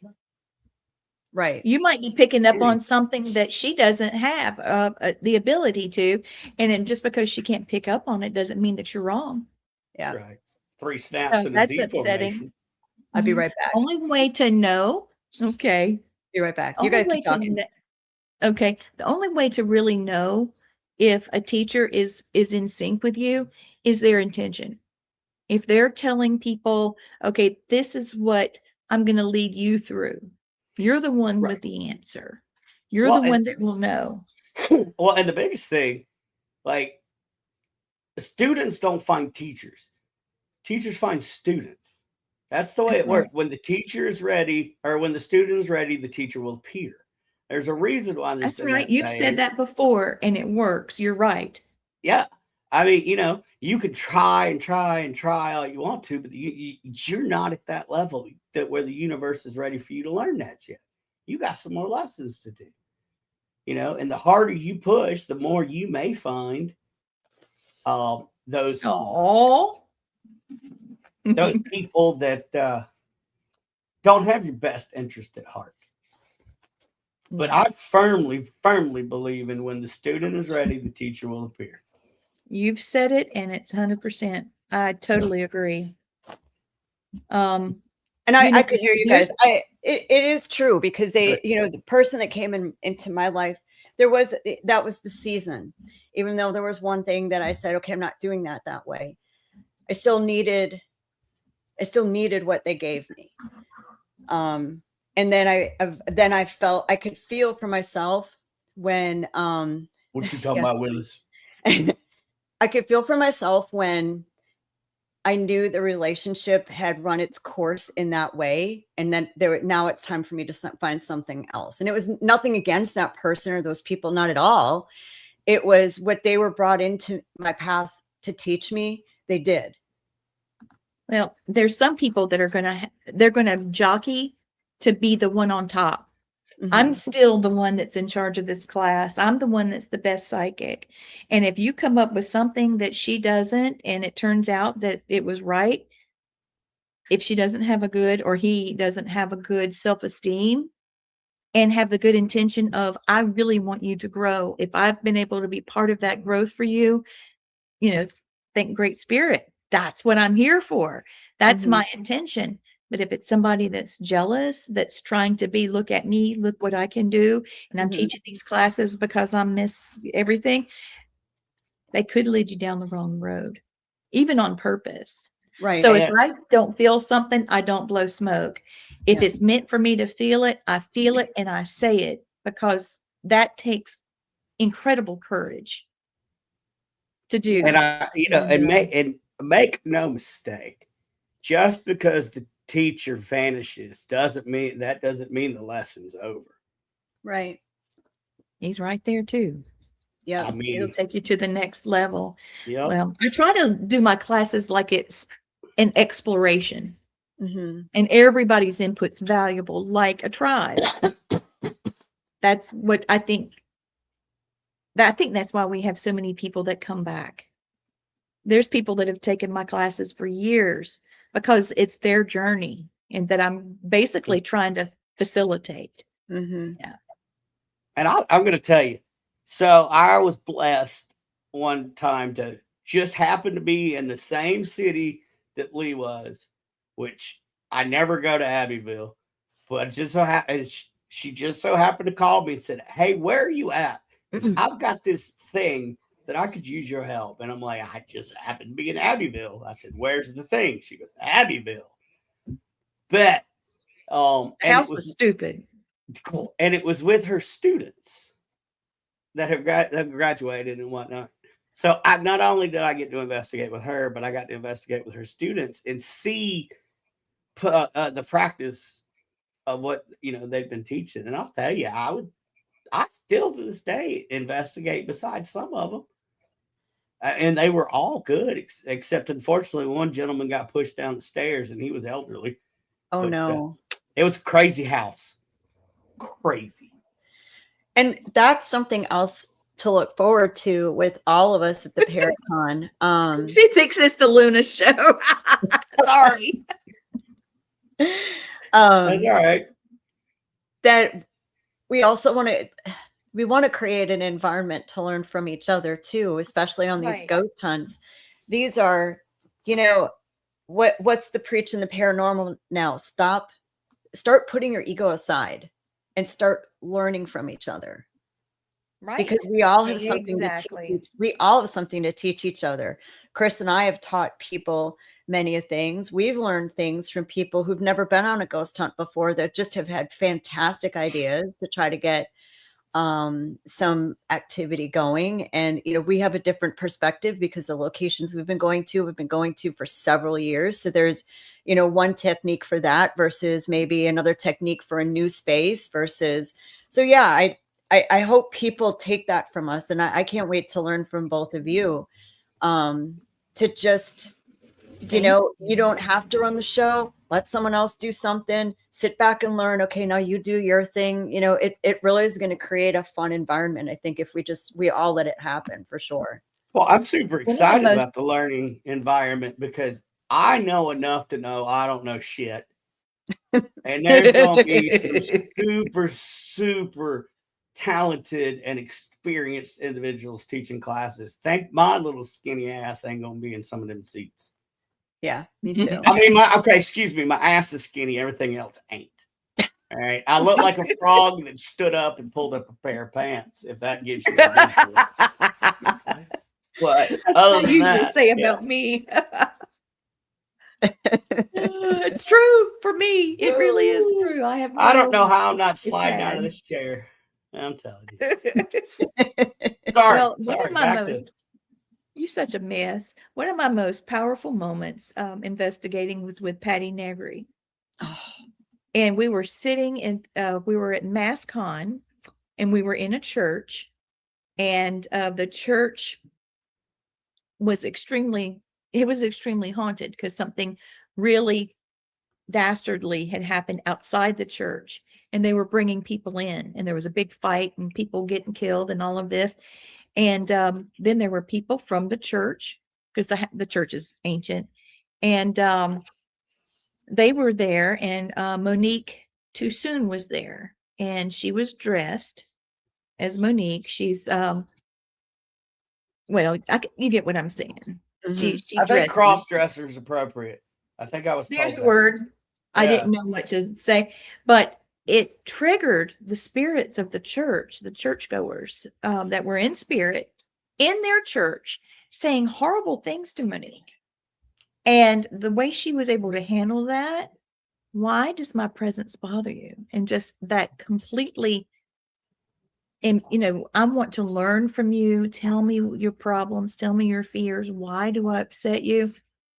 Right.
You might be picking up on something that she doesn't have the ability to. And just because she can't pick up on it doesn't mean that you're wrong.
Yeah.
That's right. 3 snaps and a Z formation.
I'll be right back.
Only way to know. Okay.
Be right back. You guys keep talking.
Okay. The only way to really know if a teacher is in sync with you is their intention. If they're telling people, okay, this is what I'm going to lead you through, you're the one
Right.
with the answer. You're
Well,
the one that will know.
Well, and the biggest thing, like, the students don't find teachers. Teachers find students. That's the way
That's
it works.
right.
When the teacher is ready, or when the student is ready, the teacher will appear. There's a reason why there's
That's
been
right.
that
You've said
saying.
that before and it works. You're right.
Yeah. I mean, you can try and try and try all you want to, but you're not at that level that where the universe is ready for you to learn that yet. You got some more lessons to do. And the harder you push, the more you may find those
Oh,
people that don't have your best interest at heart. But I firmly believe in when the student is ready, the teacher will appear.
You've said it, and it's 100%. I totally agree.
And I could hear you guys. It is true because they, the person that came into my life, that was the season. Even though there was one thing that I said, okay, I'm not doing that way. I still needed what they gave me. And then I felt I could feel for myself when
What you talking about, Willis?
I could feel for myself when I knew the relationship had run its course in that way. And then now it's time for me to find something else. And it was nothing against that person or those people, not at all. It was what they were brought into my past to teach me. They did.
Well, there's some people that they're going to jockey to be the one on top. Mm-hmm. I'm still the one that's in charge of this class. I'm the one that's the best psychic. And if you come up with something that she doesn't, and it turns out that it was right, if she doesn't have a good, or he doesn't have a good self-esteem and have the good intention of, I really want you to grow. If I've been able to be part of that growth for you, thank Great Spirit. That's what I'm here for. That's my intention. But if it's somebody that's jealous, that's trying to look at me, look what I can do, and I'm teaching these classes because I miss everything, they could lead you down the wrong road, even on purpose. Right. So if I don't feel something, I don't blow smoke. If it's meant for me to feel it, I feel it and I say it, because that takes incredible courage to do.
And make no mistake, just because the teacher vanishes doesn't mean the lesson's over.
Right.
He's right there too. Yeah. It'll take you to the next level.
Yeah.
Well, I try to do my classes like it's an exploration, and everybody's input's valuable, like a tribe. That's what I think. I think that's why we have so many people that come back. There's people that have taken my classes for years because it's their journey, and that I'm basically trying to facilitate. Yeah.
And I'm going to tell you, so I was blessed one time to just happen to be in the same city that Lee was, which I never go to Abbeville, but just so happened, she just so happened to call me and said, "Hey, where are you at? I've got this thing that I could use your help." And I'm like, "I just happen to be in Abbeville." I said, "Where's the thing?" She goes, "Abbeville." But
the house was stupid.
Cool. And it was with her students that have graduated and whatnot. So not only did I get to investigate with her, but I got to investigate with her students and see the practice of what they've been teaching. And I'll tell you, I still to this day investigate besides some of them. And they were all good, except unfortunately one gentleman got pushed down the stairs and he was elderly.
Oh, but, no.
It was a crazy house. Crazy.
And that's something else to look forward to with all of us at the Paracon.
She thinks it's the Luna show. Sorry.
That's all right.
That we also want to create an environment to learn from each other too, especially on these ghost hunts. These are, what's the preach in the paranormal now? Start putting your ego aside and start learning from each other. because
Right.
we all have something to
Exactly.
teach. We all have something to teach each other. Chris and I have taught people many things. We've learned things from people who've never been on a ghost hunt before that just have had fantastic ideas to try to get some activity going. And, we have a different perspective because the locations we've been going to for several years. So there's, one technique for that versus maybe another technique for a new space versus, so yeah, I hope people take that from us. And I can't wait to learn from both of you, to just, you don't have to run the show. Let someone else do something, sit back and learn. Okay, now you do your thing. It really is going to create a fun environment. I think if we all let it happen, for sure.
Well, I'm super
One of the
excited
most
about the learning environment because I know enough to know I don't know shit. And there's going to be some super, super talented and experienced individuals teaching classes. Think my little skinny ass ain't going to be in some of them seats.
Yeah, me too.
I mean, excuse me, my ass is skinny. Everything else ain't. All right. I look like a frog that stood up and pulled up a pair of pants, if that gives you a visual. But
That's
other
what I
than
usually
that,
say about me. It's true for me. It really is true. I have
I don't know
no.
how I'm not
It's
sliding out of
sad.
this chair. I'm telling you.
Well, one
Sorry.
of my
Back to
you're such a mess. One of my most powerful moments investigating was with Patty Negri.
Oh,
And we were sitting in, we were at MassCon, and we were in a church, and the church was extremely haunted because something really dastardly had happened outside the church, and they were bringing people in, and there was a big fight and people getting killed and all of this. And then there were people from the church, because the church is ancient, and they were there, and Monique Too Soon was there, and she was dressed as Monique. She's well, you get what I'm saying. She
I think
dressed.
cross dresser is appropriate. I think I was told
There's the
that.
word. I
Yeah.
didn't know what to say, but it triggered the spirits of the church, the churchgoers that were in spirit in their church, saying horrible things to Monique. And the way she was able to handle that, why does my presence bother you? And just that completely, and I want to learn from you. Tell me your problems, tell me your fears. Why do I upset you?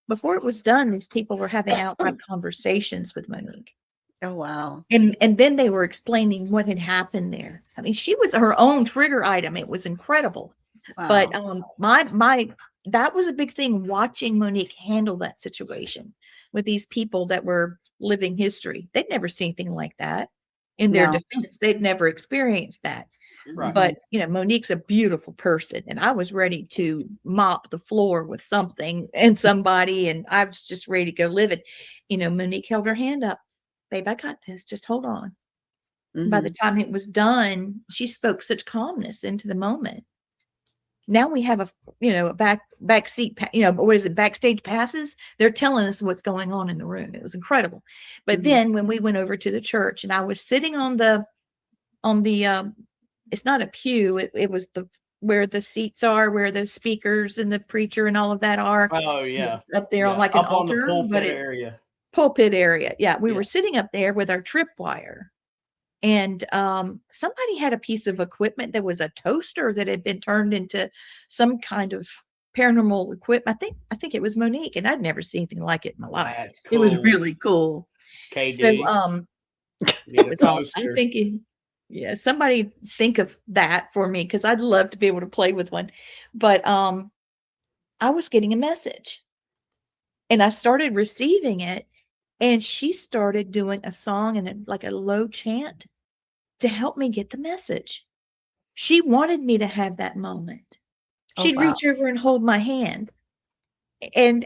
Before it was done, these people were having outright conversations with Monique.
oh wow.
And then they were explaining what had happened there. I mean, she was her own trigger item. It was incredible.
Wow.
But my that was a big thing, watching Monique handle that situation with these people that were living history. They'd never seen anything like that. In their
No.
defense, they'd never experienced that.
Right.
But Monique's a beautiful person, and I was ready to mop the floor with something and somebody, and I was just ready to go live it. Monique held her hand up. Babe, I got this. Just hold on. By the time it was done, she spoke such calmness into the moment. Now we have a back seat, what is it? Backstage passes. They're telling us what's going on in the room. It was incredible. But then when we went over to the church, and I was sitting on the it's not a pew. It was where the seats are, where the speakers and the preacher and all of that are.
Oh yeah.
It's up there on
Yeah.
like an
Up on the
altar,
pulpit
but
area.
pulpit area. Yeah, we
Yeah.
were sitting up there with our tripwire, and somebody had a piece of equipment that was a toaster that had been turned into some kind of paranormal equipment. I think it was Monique, and I'd never seen anything like it in my life.
That's
It was
cool.
really cool.
KD.
So
Need
it
a
was awesome. I'm
toaster.
thinking, yeah, somebody think of that for me, because I'd love to be able to play with one. But I was getting a message, and I started receiving it, and she started doing a song and like a low chant to help me get the message. She wanted me to have that moment. She'd
wow.
reach over and hold my hand, and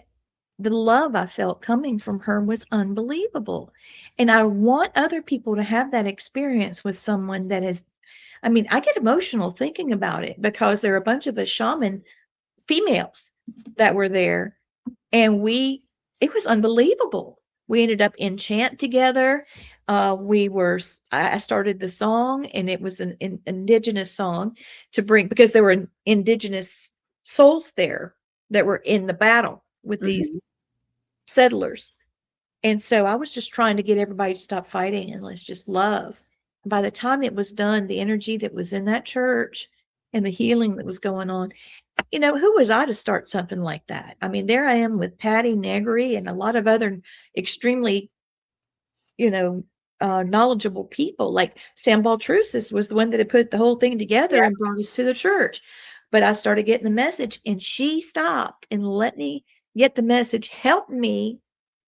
the love I felt coming from her was unbelievable. And I want other people to have that experience with someone that is, I mean, I get emotional thinking about it, because there are a bunch of us shaman females that were there, and it was unbelievable. We ended up in chant together. I started the song, and it was an indigenous song to bring, because there were indigenous souls there that were in the battle with these settlers. And so I was just trying to get everybody to stop fighting and let's just love. And by the time it was done, the energy that was in that church and the healing that was going on, who was I to start something like that? I mean, there I am with Patty Negri and a lot of other extremely, knowledgeable people. Like Sam Baltrusis was the one that had put the whole thing together and brought us to the church. But I started getting the message, and she stopped and let me get the message, helped me.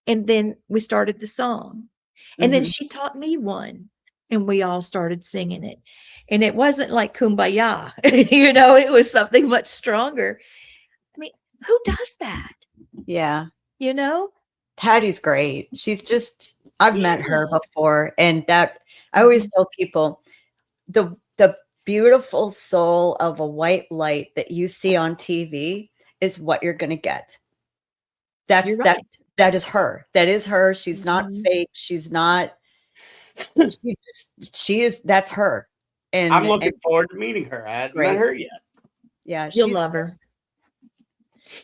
And then we started the song. And then she taught me one, and we all started singing it. And it wasn't like Kumbaya, it was something much stronger. I mean, who does that?
Yeah.
Patty's
great. She's just, I've met her before, and that I always tell people the beautiful soul of a white light that you see on TV is what you're going to get. That's
right.
That is her. That is her. She's not fake. She's not, that's her. And
I'm looking forward to meeting her. I haven't met her yet.
Yeah.
You'll love her.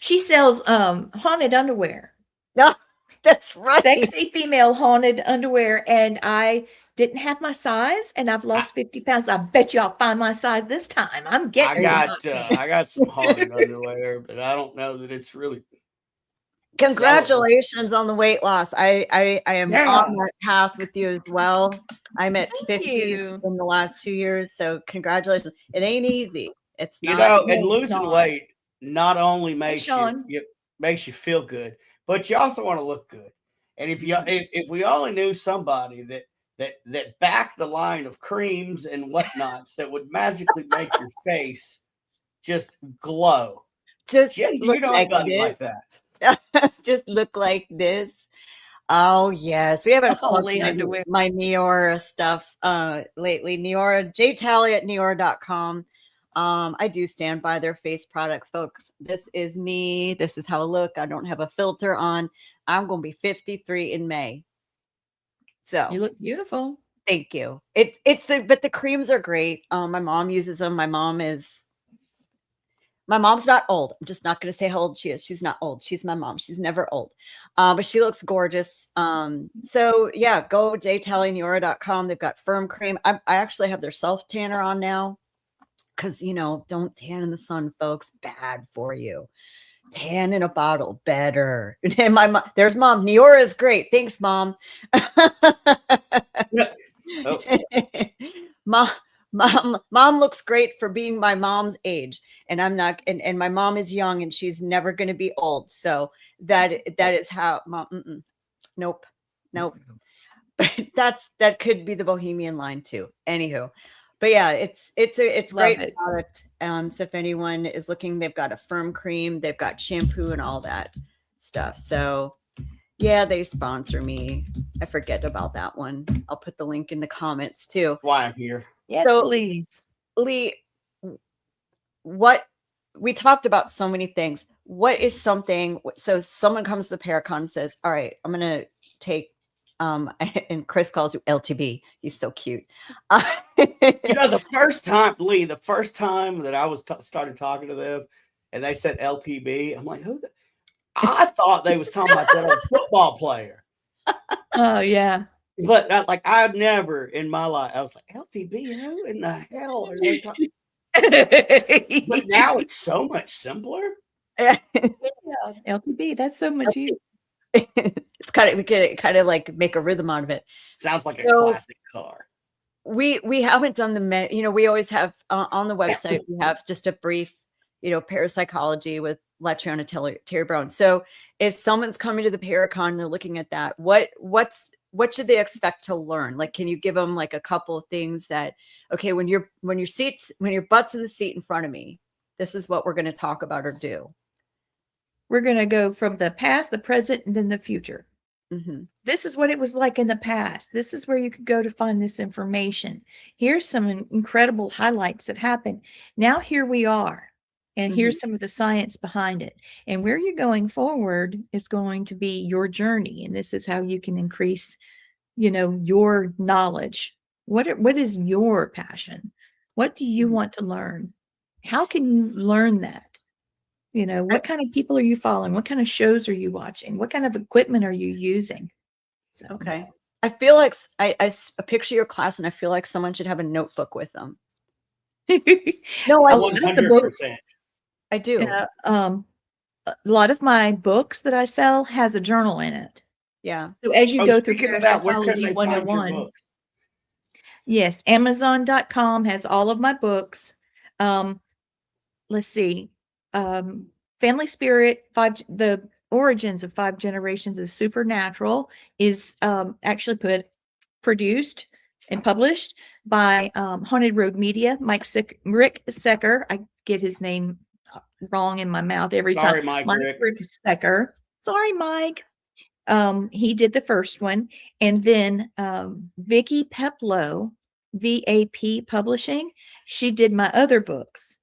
She sells haunted underwear.
No, that's right.
Sexy female haunted underwear. And I didn't have my size, and I've lost 50 pounds. I bet you I'll find my size this time. I'm getting
I got some haunted underwear, but I don't know that it's really.
Congratulations on the weight loss. I am on that path with you as well. I'm at 50 in the last 2 years. So congratulations. It ain't easy. It's not.
And losing weight not only makes you feel good, but you also want to look good. And if we only knew somebody that backed the line of creams and whatnots that would magically make your face just glow. You don't like that.
Just look like this. Oh yes, we haven't
underwear.
My Neora stuff lately. Neora, jtally@neora.com. I do stand by their face products, folks. This is me. This is how I look. I don't have a filter on. I'm going to be 53 in May. So
you look beautiful.
Thank you. But the creams are great. My mom uses them. My mom's not old. I'm just not going to say how old she is. She's not old. She's my mom. She's never old. But she looks gorgeous. So yeah, go jtallyneora.com. They've got firm cream. I actually have their self tanner on now. Because, don't tan in the sun, folks. Bad for you. Tan in a bottle, better. And there's mom. Neora is great. Thanks, mom. Mom looks great for being my mom's age, and I'm not. And my mom is young, and she's never going to be old. So that is how mom. Nope. That could be the Bohemian line too. Anywho. But yeah, it's great product. So if anyone is looking, they've got a firm cream, they've got shampoo and all that stuff. So yeah, they sponsor me. I forget about that one. I'll put the link in the comments too.
That's why I'm here.
Yes, so, please.
Lee, what we talked about so many things. What is something? So someone comes to the Paracon and says, "All right, I'm gonna take." And Chris calls you LTB. He's so cute.
The first time that I was started talking to them, and they said LTB, I'm like, who? I thought they was talking about that old football player.
Oh yeah.
But I've never in my life, I was like, LTB, who in the hell are they talking? But now it's so much simpler.
Yeah, LTB, that's so much easier.
It's we could kind of like make a rhythm out of it.
Sounds like a classic car.
We haven't done we always have on the website, we have just a brief, parapsychology with Latriona Terry Brown. So if someone's coming to the Paracon, they're looking at that, what should they expect to learn? Like, can you give them like a couple of things that, okay, when your butt's in the seat in front of me, this is what we're going to talk about or do.
We're going to go from the past, the present, and then the future.
Mm-hmm.
This is what it was like in the past. This is where you could go to find this information. Here's some incredible highlights that happened. Now here we are. And here's some of the science behind it. And where you're going forward is going to be your journey. And this is how you can increase your knowledge. What is your passion? What do you want to learn? How can you learn that? What kind of people are you following? What kind of shows are you watching? What kind of equipment are you using? So.
Okay. I feel like I picture your class and I feel like someone should have a notebook with them. No, I love the book.
100%.
I do.
A lot of my books that I sell has a journal in it.
Yeah.
So as you go through
Speaking of that, where can
Parapsychology
they find your
101,
books?
yes, Amazon.com has all of my books. Let's see. Family Spirit, the origins of 5 generations of supernatural is actually produced and published by Haunted Road Media. Rick Secker. I get his name wrong in my mouth every
Sorry,
time.
Rick.
Secker. Sorry, Mike. He did the first one, and then Vicki Peplow, VAP Publishing. She did my other books,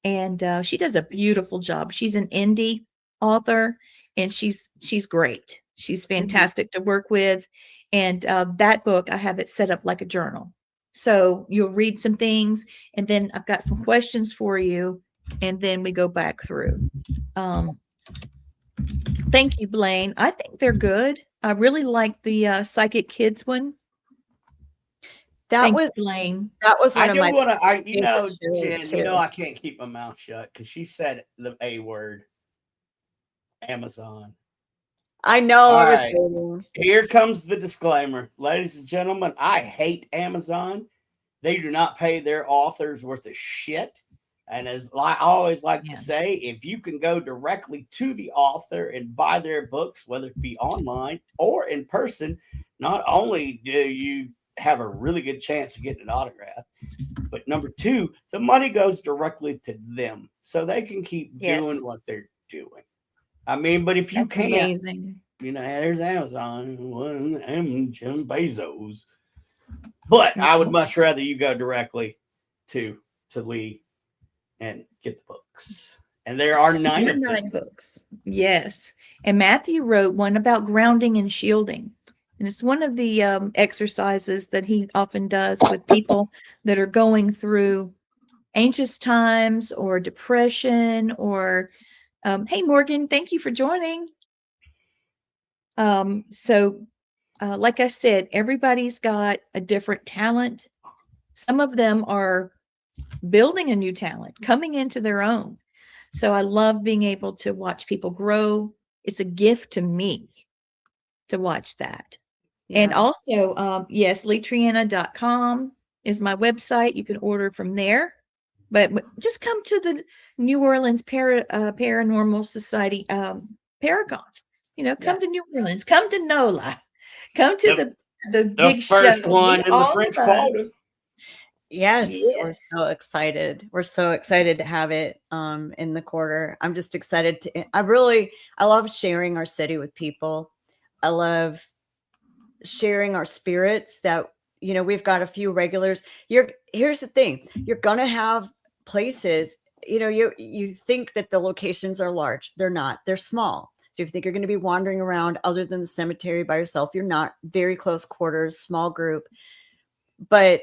and she does a beautiful job. She's an indie author, and she's great. She's fantastic to work with. And that book, I have it set up like a journal. So you'll read some things, and then I've got some questions for you, and then we go back through. Thank you, Blaine. I think they're good. I really like the Psychic Kids one.
That was
Blaine.
That was one
I
of
do
my.
want to.
Jen,
Jen, I can't keep my mouth shut because she said the A word. Amazon.
I know.
All
I was
right.
waiting.
Here comes the disclaimer, ladies and gentlemen. I hate Amazon. They do not pay their authors worth of shit. And as I always like to say, if you can go directly to the author and buy their books, whether it be online or in person, not only do you have a really good chance of getting an autograph, but number 2, the money goes directly to them so they can keep doing what they're doing. I mean, but if you can't,
amazing.
There's Amazon and Jim Bezos. But I would much rather you go directly to Lee and get the books. And there are 9 of them.
9 books. Yes. And Matthew wrote one about grounding and shielding. And it's one of the exercises that he often does with people that are going through anxious times or depression or, hey, Morgan, thank you for joining. Like I said, everybody's got a different talent. Some of them are building a new talent, coming into their own. So I love being able to watch people grow. It's a gift to me to watch that. Yeah. And also, yes, leetriana.com is my website. You can order from there. But just come to the New Orleans Paranormal Society Paragon. Come to New Orleans. Come to NOLA. Come to the big
first
show.
one in the French Quarter.
Yes, we're so excited. We're so excited to have it in the quarter. I'm just excited I love sharing our city with people. I love sharing our spirits that, we've got a few regulars. Here's the thing. You're going to have places, you think that the locations are large. They're not. They're small. So if you think you're going to be wandering around other than the cemetery by yourself, you're not. Very close quarters, small group. But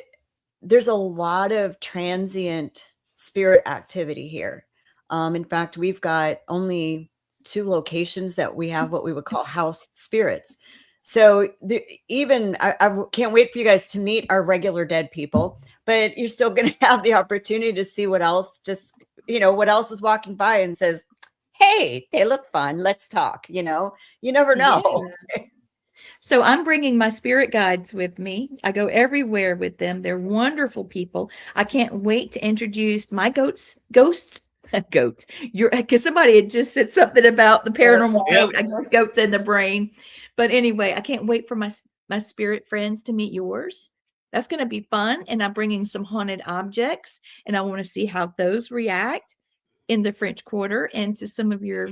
there's a lot of transient spirit activity here. In fact, we've got only 2 locations that we have what we would call house spirits. So I can't wait for you guys to meet our regular dead people, but you're still going to have the opportunity to see what else what else is walking by and says, hey, they look fun. Let's talk. You never know.
Yeah. So I'm bringing my spirit guides with me. I go everywhere with them. They're wonderful people. I can't wait to introduce my ghosts. Because somebody had just said something about the paranormal goat. I guess goats in the brain. But anyway, I can't wait for my spirit friends to meet yours. That's going to be fun. And I'm bringing some haunted objects, and I want to see how those react in the French Quarter and to some of your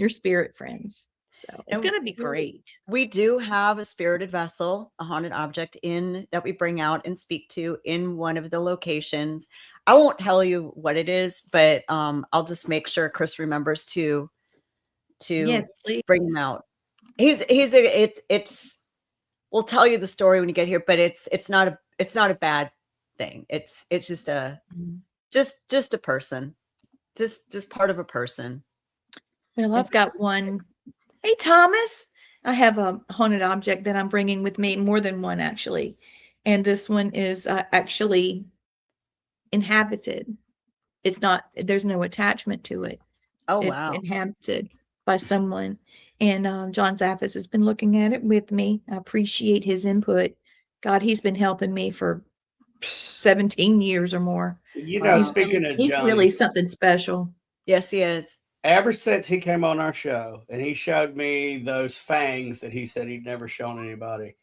spirit friends. So it's going to be great.
We do have a spirited vessel, a haunted object that we bring out and speak to in one of the locations. I won't tell you what it is, but I'll just make sure Chris remembers to bring him out. It's we'll tell you the story when you get here, but it's not a bad thing. It's just a person, just part of a person.
Well, I've got one. Hey, Thomas, I have a haunted object that I'm bringing with me, more than one actually. And this one is actually inhabited. It's not, there's no attachment to it.
Oh,
It's
wow.
inhabited by someone. And John Zaffis has been looking at it with me. I appreciate his input. God, he's been helping me for 17 years or more.
You know,
Wow.
speaking of
He's
Johnny,
really something special.
Yes, he is.
ever since he came on our show and he showed me those fangs that he said he'd never shown anybody,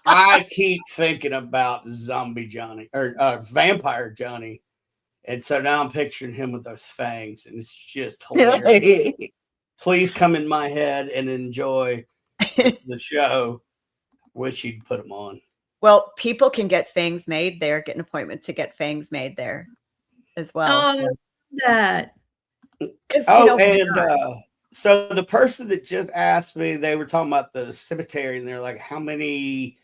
I keep thinking about zombie Johnny or vampire Johnny. And so now I'm picturing him with those fangs, and it's just hilarious. Please come in my head and enjoy the show. Wish you'd put them on.
Well, people can get fangs made there, get an appointment to get fangs made there as well.
Oh, that.
Oh, and so the person that just asked me, they were talking about the cemetery, and they're like, how many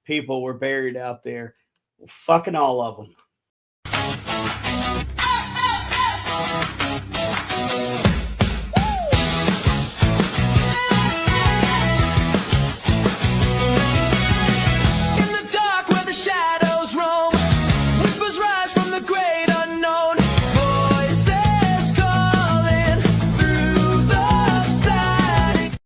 people were buried out there? Well, fucking all of them.
In the dark where the shadows roam, whispers rise from the great unknown. Voices calling through the static.